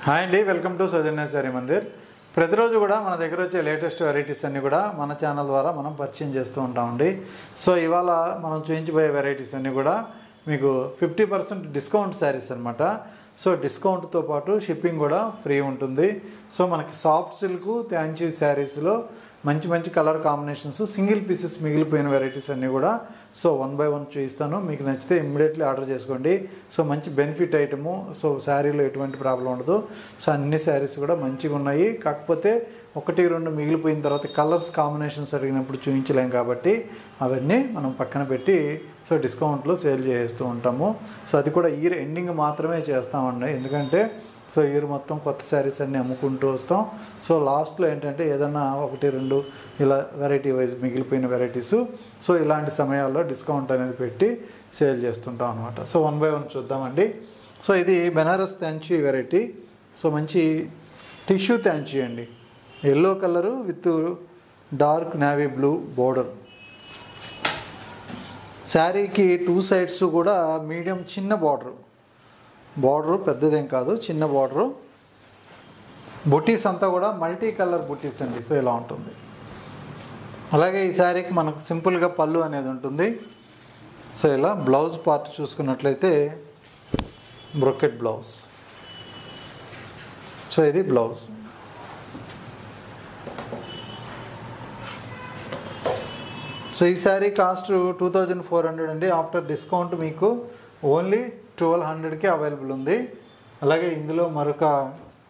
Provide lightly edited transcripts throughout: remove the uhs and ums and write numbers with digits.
Hi అండి, welcome to Soujanya sorry Mandir. ప్రతిరోజు కూడా మన దగ్గర వచ్చే లేటెస్ట్ వెరైటీస్ అన్నీ కూడా మన ఛానల్ ద్వారా మనం పరిచయం చేస్తూ ఉంటామండి. సో ఇవాళ మనం చూపించబోయే వెరైటీస్ అన్నీ కూడా మీకు 50% డిస్కౌంట్ శారీస్ అనమాట. సో డిస్కౌంట్తో పాటు షిప్పింగ్ కూడా ఫ్రీ ఉంటుంది. సో మనకి సాఫ్ట్ సిల్క్ థ్యాంచీ శారీస్లో మంచి మంచి కలర్ కాంబినేషన్స్, సింగిల్ పీసెస్ మిగిలిపోయిన వెరైటీస్ అన్నీ కూడా సో 1 by 1 చూపిస్తాను. మీకు నచ్చితే ఇమ్మీడియట్లీ ఆర్డర్ చేసుకోండి. సో మంచి బెనిఫిట్ ఐటము. సో శారీలో ఎటువంటి ప్రాబ్లం ఉండదు. సో అన్ని శారీస్ కూడా మంచిగా ఉన్నాయి. కాకపోతే 1-2 మిగిలిపోయిన తర్వాత కలర్స్ కాంబినేషన్స్ అడిగినప్పుడు చూపించలేం కాబట్టి అవన్నీ మనం పక్కన పెట్టి సో డిస్కౌంట్లో సేల్ చేస్తూ ఉంటాము. సో అది కూడా ఇయర్ ఎండింగ్ మాత్రమే చేస్తామండి. ఎందుకంటే సో ఇయర్ మొత్తం కొత్త శారీస్ అన్నీ అమ్ముకుంటూ వస్తాం. సో లాస్ట్లో ఏంటంటే ఏదన్నా 1-2 ఇలా వెరైటీ వైజ్ మిగిలిపోయిన వెరైటీస్ సో ఇలాంటి సమయాల్లో డిస్కౌంట్ అనేది పెట్టి సేల్ చేస్తుంటాం అనమాట. సో 1 by 1 చూద్దామండి. సో ఇది బెనారస్ థ్యాంచీ వెరైటీ. సో మంచి టిష్యూ థ్యాంచీ అండి. Yellow colour with dark navy blue border. శారీకి 2 sides కూడా మీడియం చిన్న బార్డరు పెద్దదేం కాదు, చిన్న బార్డరు. బుటీస్ అంతా కూడా మల్టీ కలర్ బుటీస్ అండి. సో ఇలా ఉంటుంది. అలాగే ఈ శారీకి మనకు సింపుల్గా పళ్ళు అనేది ఉంటుంది. సో ఇలా బ్లౌజ్ పార్ట్ చూసుకున్నట్లయితే బ్రొకెట్ బ్లౌజ్. సో ఇది బ్లౌజ్. సో ఈ శారీ కాస్ట్ 2400 అండి. ఆఫ్టర్ డిస్కౌంట్ మీకు ఓన్లీ 1200కి అవైలబుల్ ఉంది. అలాగే ఇందులో మరొక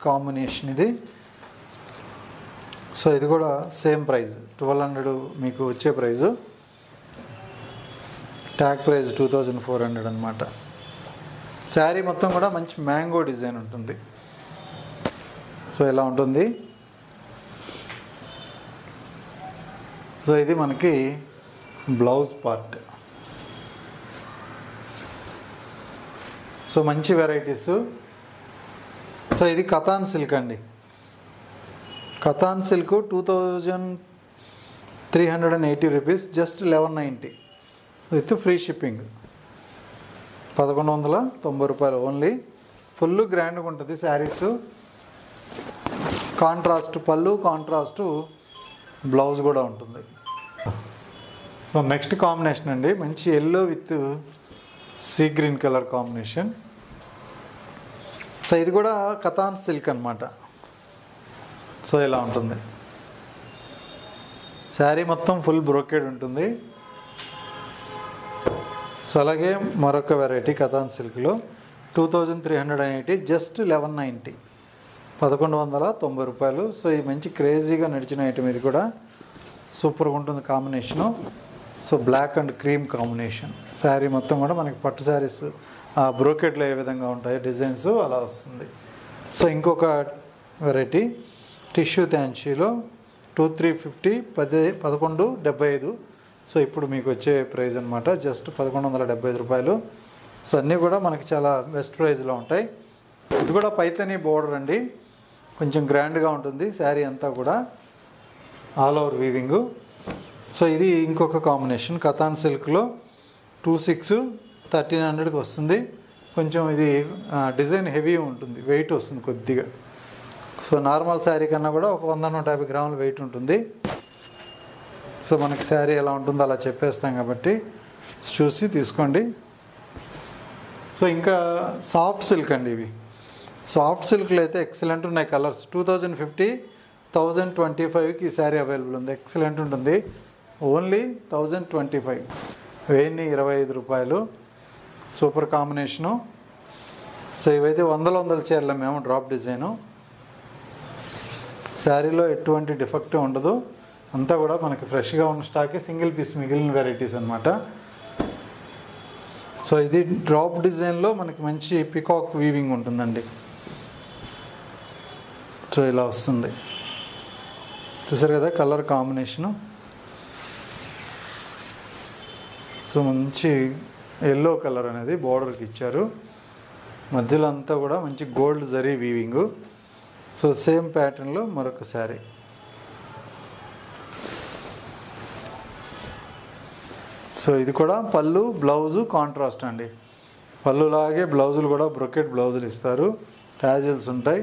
కాంబినేషన్ ఇది. సో ఇది కూడా సేమ్ ప్రైస్ 1200 మీకు వచ్చే ప్రైజు. ట్యాగ్ ప్రైస్ 2400 అనమాట. శారీ మొత్తం కూడా మంచి మ్యాంగో డిజైన్ ఉంటుంది. సో ఇలా ఉంటుంది. సో ఇది మనకి బ్లౌజ్ పార్ట్. సో మంచి వెరైటీస్. సో ఇది కథాన్ సిల్క్ అండి. Katan silk 2380 rupees, just 1190 with free shipping. 1190 రూపాయలు ఓన్లీ. ఫుల్ గ్రాండ్గా ఉంటుంది saris. Contrast pallu, contrast blouse కూడా ఉంటుంది. సో నెక్స్ట్ కాంబినేషన్ అండి, మంచి yellow with sea green colour combination. So ఇది కూడా కథాన్ సిల్క్ అనమాట. సో ఇలా ఉంటుంది. శారీ మొత్తం ఫుల్ బ్రోకెడ్ ఉంటుంది. సో అలాగే మరొక వెరైటీ కథాన్ సిల్క్లో 2380, జస్ట్ 1190, 1190 రూపాయలు. సో ఈ మంచి క్రేజీగా నడిచిన ఐటమ్. ఇది కూడా సూపర్గా ఉంటుంది combination. So black and cream combination. Sari మొత్తం కూడా మనకి పట్టు శారీస్ బ్రోకెట్లో ఏ విధంగా ఉంటాయి డిజైన్స్ అలా వస్తుంది. సో ఇంకొక వెరైటీ టిష్యూ థ్యాంచీలో 2350, 1175. సో ఇప్పుడు మీకు వచ్చే ప్రైస్ అనమాట జస్ట్ 1175 రూపాయలు. సో అన్నీ కూడా మనకి చాలా బెస్ట్ ప్రైస్లో ఉంటాయి. ఇది కూడా పైతని బోర్డర్ అండి. కొంచెం గ్రాండ్గా ఉంటుంది శారీ అంతా కూడా, ఆల్ ఓవర్ వీవింగు. సో ఇది ఇంకొక కాంబినేషన్ కథాన్ సిల్క్లో 26 1300కి వస్తుంది. కొంచెం ఇది డిజైన్ హెవీ ఉంటుంది, వెయిట్ వస్తుంది కొద్దిగా. సో నార్మల్ శారీ కన్నా కూడా ఒక 100-150 గ్రాముల వెయిట్ ఉంటుంది. సో మనకి శారీ ఎలా ఉంటుందో అలా చెప్పేస్తాం కాబట్టి చూసి తీసుకోండి. సో ఇంకా సాఫ్ట్ సిల్క్ అండి. ఇవి సాఫ్ట్ సిల్క్లో అయితే ఎక్సలెంట్ ఉన్నాయి కలర్స్. 2050, 1025కి ఈ శారీ అవైలబుల్ ఉంది. ఎక్సలెంట్ ఉంటుంది. ఓన్లీ 1025, 1025 రూపాయలు. Super combination. సో ఇవైతే వందల చీరలు మేము డ్రాప్ డిజైను. శారీలో ఎటువంటి డిఫెక్ట్ ఉండదు. అంతా కూడా మనకి ఫ్రెష్గా ఉన్న స్టాకే, సింగిల్ పీస్ మిగిలిన వెరైటీస్ అనమాట. సో ఇది డ్రాప్ డిజైన్లో మనకి మంచి పికాక్ వీవింగ్ ఉంటుందండి. సో ఇలా వస్తుంది. చూసారు కదా కలర్ కాంబినేషను. సో మంచి ఎల్లో కలర్ అనేది బోర్డర్కి ఇచ్చారు. మధ్యలో అంతా కూడా మంచి గోల్డ్ జరీ వీవింగు. సో సేమ్ ప్యాటర్న్లో మరొక శారీ. సో ఇది కూడా పళ్ళు, బ్లౌజు కాంట్రాస్ట్ అండి. పళ్ళులాగే బ్లౌజులు కూడా బ్రొకెట్ బ్లౌజులు ఇస్తారు. టాజిల్స్ ఉంటాయి.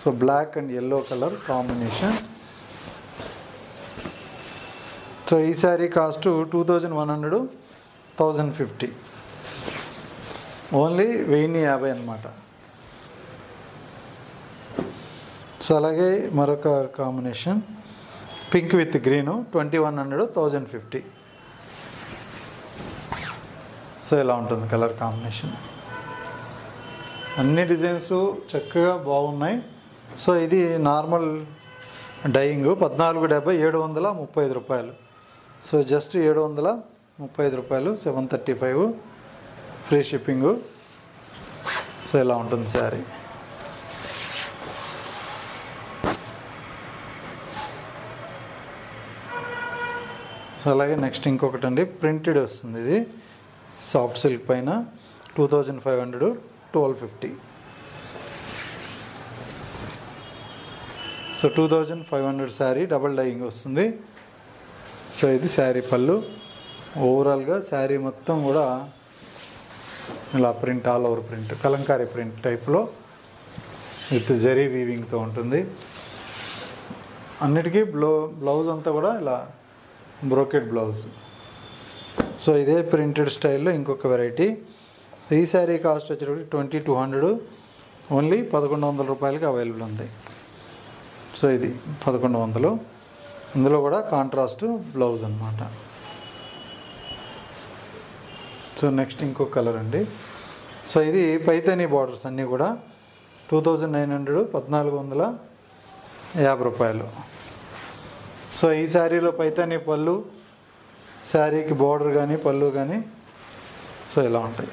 So black and yellow colour combination. So ఈ శారీ కాస్ట్ 2100, 1050, ఓన్లీ 1050 అనమాట. సో అలాగే మరొక combination pink with green 2100, 1050. So ఇలా ఉంటుంది కలర్ కాంబినేషన్. అన్ని డిజైన్స్ చక్కగా బాగున్నాయి. సో ఇది నార్మల్ డైయింగ్ 1470, 735 రూపాయలు. సో జస్ట్ 735 రూపాయలు, 735 ఫ్రీ షిప్పింగు. సో ఇలా ఉంటుంది శారీ. సో అలాగే నెక్స్ట్ ఇంకొకటి అండి, ప్రింటెడ్ వస్తుంది. ఇది సాఫ్ట్ సిల్క్ పైన 2500, 1250. సో 2500 శారీ డబల్ డైయింగ్ వస్తుంది. సో ఇది శారీ పళ్ళు. ఓవరాల్గా శారీ మొత్తం కూడా ఇలా print, all over print, Kalamkari print టైప్లో విత్ జరీ వీవింగ్తో ఉంటుంది. అన్నిటికీ బ్లౌజ్ అంతా కూడా ఇలా బ్రోకెడ్ బ్లౌజ్. సో ఇదే ప్రింటెడ్ స్టైల్లో ఇంకొక వెరైటీ. ఈ శారీ కాస్ట్ వచ్చేటప్పటికి 2200, ఓన్లీ 1100 రూపాయలకి అవైలబుల్ ఉంది. సో ఇది 1100, ఇందులో కూడా కాంట్రాస్ట్ బ్లౌజ్ అనమాట. సో నెక్స్ట్ ఇంకొక కలర్ అండి. సో ఇది పైతానీ బార్డర్స్ అన్నీ కూడా 2900, 1450 రూపాయలు. సో ఈ శారీలో పైతానీ పళ్ళు, శారీకి బార్డర్ కానీ పళ్ళు కానీ సో ఇలా ఉంటాయి.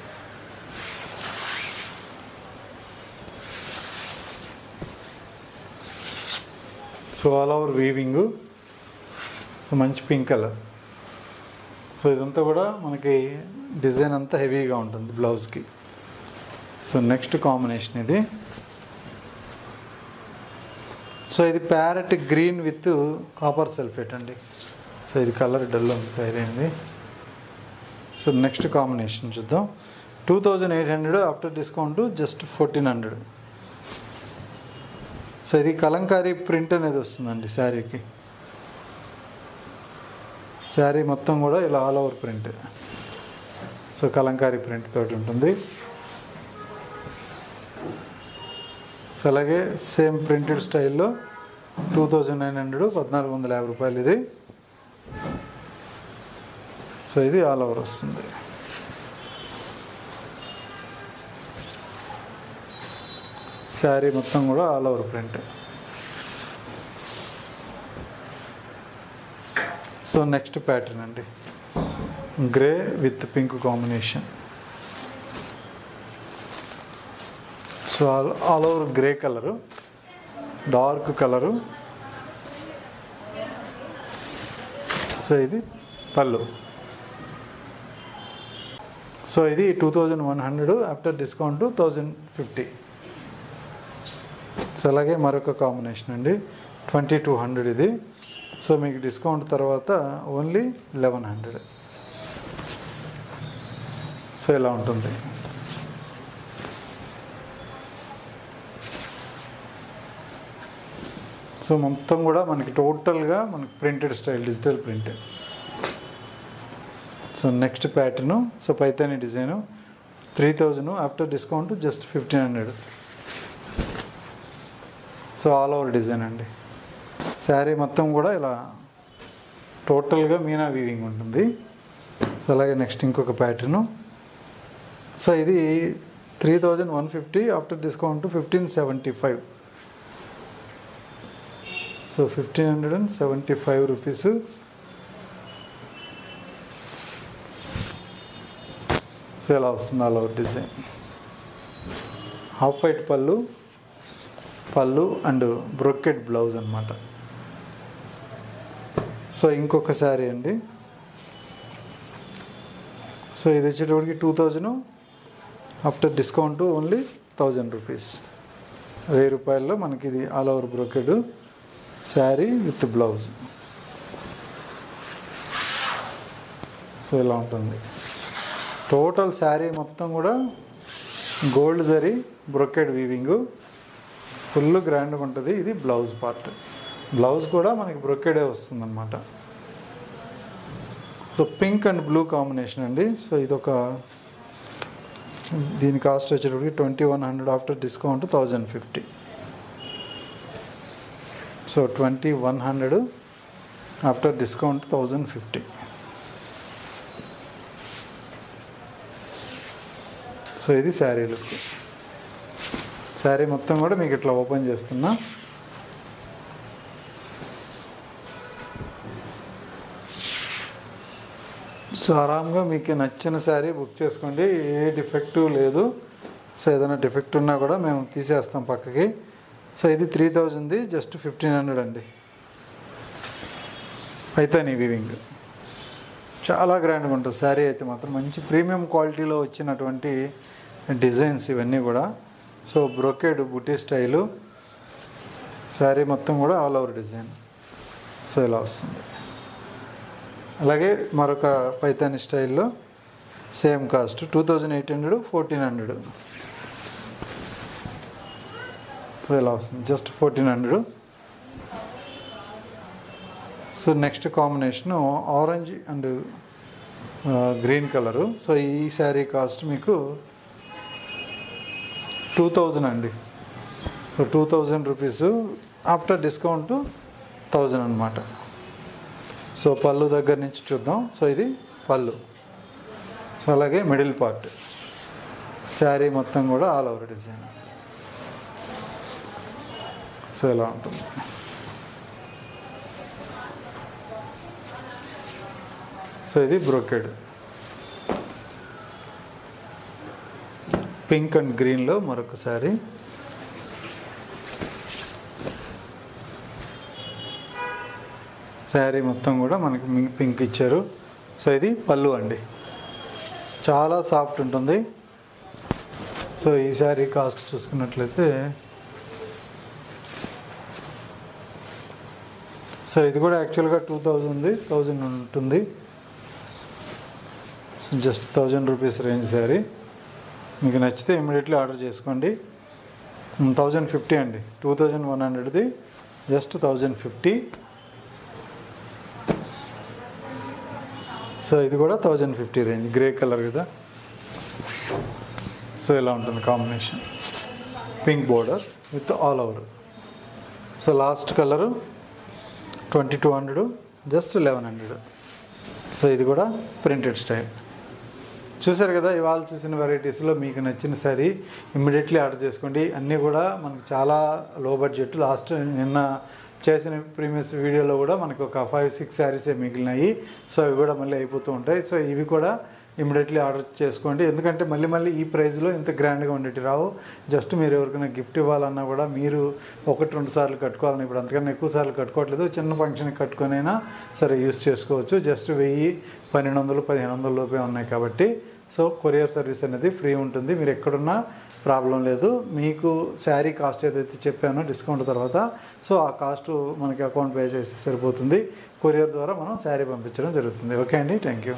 So all over వీవింగు. సో మంచి పింక్ కలర్. సో ఇదంతా కూడా మనకి డిజైన్ అంతా హెవీగా ఉంటుంది బ్లౌజ్కి. సో నెక్స్ట్ కాంబినేషన్ ఇది. సో ఇది parrot green with copper sulphate అండి. సో ఇది కలర్ డల్ అయింది. సో నెక్స్ట్ కాంబినేషన్ చూద్దాం. 2800, ఆఫ్టర్ డిస్కౌంట్ జస్ట్ 1400. సో ఇది కలంకారీ ప్రింట్ అనేది వస్తుందండి శారీకి. శారీ మొత్తం కూడా ఇలా all over print. So Kalamkari print తోటి ఉంటుంది. సో అలాగే సేమ్ ప్రింటెడ్ స్టైల్లో 2900, 1450 రూపాయలు ఇది. సో ఇది ఆల్ ఓవర్ వస్తుంది. శారీ మొత్తం కూడా all over print. So next pattern అండి, grey with pink combination. So all over grey colour, dark colour. So ఇది పళ్ళు. సో ఇది 2100, ఆఫ్టర్ డిస్కౌంట్ 1050. సో అలాగే మరొక కాంబినేషన్ అండి 2200 ఇది. సో మీకు డిస్కౌంట్ తర్వాత ఓన్లీ 1100. సో ఇలా ఉంటుంది. సో మొత్తం కూడా మనకి టోటల్గా మనకి printed style, digital print. So next pattern, so Paithani design 3000, after discount just 1500. So all over design అండి. శారీ మొత్తం కూడా ఇలా టోటల్గా మీనా వీవింగ్ ఉంటుంది. సో అలాగే నెక్స్ట్ ఇంకొక ప్యాటర్ను. సో ఇది 3150, after discount 1575. So 1575 rupees. So ఇలా వస్తుంది all over design. Half white పళ్ళు అండ్ బ్రొకెట్ బ్లౌజ్ అనమాట. సో ఇంకొక శారీ అండి. సో ఇది వచ్చేటప్పటికి 2000, ఆఫ్టర్ డిస్కౌంట్ ఓన్లీ 1000 రూపీస్. 1000 రూపాయల్లో మనకి ఇది all over brocade sari with blouse. So ఇలా ఉంటుంది. టోటల్ శారీ మొత్తం కూడా గోల్డ్ జరీ బ్రొకెడ్ వీవింగు. ఫుల్ గ్రాండ్గా ఉంటుంది. ఇది బ్లౌజ్ పార్ట్. బ్లౌజ్ కూడా మనకి బ్రొకెడే వస్తుందన్నమాట. So pink and blue combination అండి. సో ఇదొక దీని కాస్ట్ వచ్చేటప్పటికి 2100 after discount 1050. So 2100 after discount 1050. So ఇది శారీ లుక్. శారీ మొత్తం కూడా మీకు ఇట్లా ఓపెన్ చేస్తున్నా. సో ఆరామ్గా మీకు నచ్చిన శారీ బుక్ చేసుకోండి. ఏ డిఫెక్టివ్ లేదు. సో ఏదైనా డిఫెక్ట్ ఉన్నా కూడా మేము తీసేస్తాం పక్కకి. సో ఇది 3000, జస్ట్ 1500 అండి. పైతాని వీవింగ్ చాలా గ్రాండ్గా ఉంటుంది శారీ అయితే మాత్రం. మంచి ప్రీమియం క్వాలిటీలో వచ్చినటువంటి డిజైన్స్ ఇవన్నీ కూడా. సో బ్రొకెడ్ బుటీ స్టైలు శారీ మొత్తం కూడా ఆల్ ఓవర్ డిజైన్. సో ఇలా వస్తుంది. అలాగే మరొక పైతాని స్టైల్లో సేమ్ కాస్ట్ 2800, 1400. సో ఇలా వస్తుంది, just 1400. So next combination orange and green colour. So ఈ శారీ కాస్ట్ మీకు 2000 అండి. సో 2000 రూపీస్ ఆఫ్టర్ డిస్కౌంట్ 1000 అనమాట. సో పళ్ళు దగ్గర నుంచి చూద్దాం. సో ఇది పళ్ళు. సో అలాగే మిడిల్ పార్ట్ శారీ మొత్తం కూడా ఆల్ ఓవర్ డిజైన్. సో ఇలా ఉంటుంది. సో ఇది బ్రోకెడ్ పింక్ అండ్ గ్రీన్లో మరొక శారీ. శారీ మొత్తం కూడా మనకి పింక్ ఇచ్చారు. సో ఇది పళ్ళు అండి. చాలా సాఫ్ట్ ఉంటుంది. సో ఈ శారీ కాస్ట్ చూసుకున్నట్లయితే సో ఇది కూడా యాక్చువల్గా 1000 ఉంటుంది. Just 1000 rupees range sari. మీకు నచ్చితే ఇమీడియట్లీ ఆర్డర్ చేసుకోండి. 1050 అండి. 2100ది జస్ట్ 1050. సో ఇది కూడా 1050 రేంజ్. గ్రే కలర్ కదా. సో ఇలా ఉంటుంది combination. Pink border with all over. So last colour 2200, just 1100. So ఇది కూడా ప్రింటెడ్ స్టైల్. చూసారు కదా, ఇవాళ చూసిన వెరైటీస్లో మీకు నచ్చిన శారీ ఇమ్మీడియట్లీ ఆర్డర్ చేసుకోండి. అన్నీ కూడా మనకు చాలా లో బడ్జెట్. లాస్ట్ నిన్న చేసిన ప్రీవియస్ వీడియోలో కూడా మనకు ఒక 5-6 శారీసే మిగిలినాయి. సో అవి కూడా మళ్ళీ అయిపోతూ ఉంటాయి. సో ఇవి కూడా ఇమ్మీడియట్లీ ఆర్డర్ చేసుకోండి. ఎందుకంటే మళ్ళీ ఈ ప్రైస్లో ఇంత గ్రాండ్గా ఉండేవి రావు. జస్ట్ మీరు ఎవరికైనా గిఫ్ట్ ఇవ్వాలన్నా కూడా మీరు 1-2 సార్లు కట్టుకోవాలని, ఇప్పుడు అంతకన్నా ఎక్కువ సార్లు కట్టుకోవట్లేదు. చిన్న ఫంక్షన్కి కట్టుకొనైనా సరే యూస్ చేసుకోవచ్చు. జస్ట్ 1000, 1200, 1500 లోపే ఉన్నాయి కాబట్టి. సో కొరియర్ సర్వీస్ అనేది ఫ్రీ ఉంటుంది. మీరు ఎక్కడున్నా ప్రాబ్లం లేదు. మీకు శారీ కాస్ట్ ఏదైతే చెప్పానో డిస్కౌంట్ తర్వాత, సో ఆ కాస్ట్ మనకి అకౌంట్ పే చేస్తే సరిపోతుంది. కొరియర్ ద్వారా మనం శారీ పంపించడం జరుగుతుంది. ఓకే అండి, థ్యాంక్ యూ.